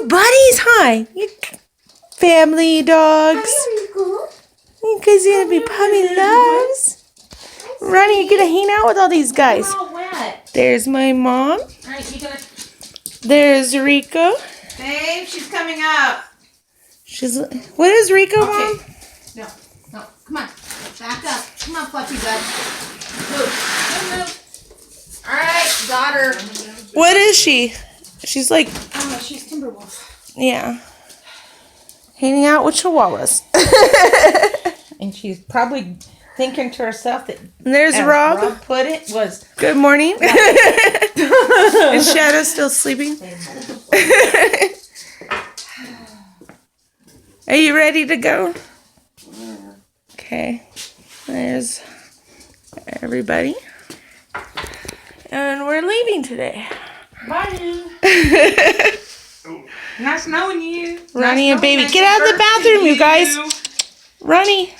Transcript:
buddies, huh? You family dogs. You guys gonna be puppy loves. Ronnie, you're gonna hang out with all these guys. All wet. There's my mom. All right, you gonna... There's Rico. Babe, she's coming up. What is Rico, Okay. Mom? No, come on. Back up. Come on, Fluffy bud. Move. All right, got her. What is she? She's like... Oh, she's Timberwolf. Yeah. Hanging out with Chihuahuas. And she's probably thinking to herself that... There's Rob. Rob put it was... Good morning. Is Shadow still sleeping? Are you ready to go? Okay. There's everybody. And we're leaving today. Bye. Nice knowing you. Ronnie and baby. Get out of the bathroom, you guys. Ronnie.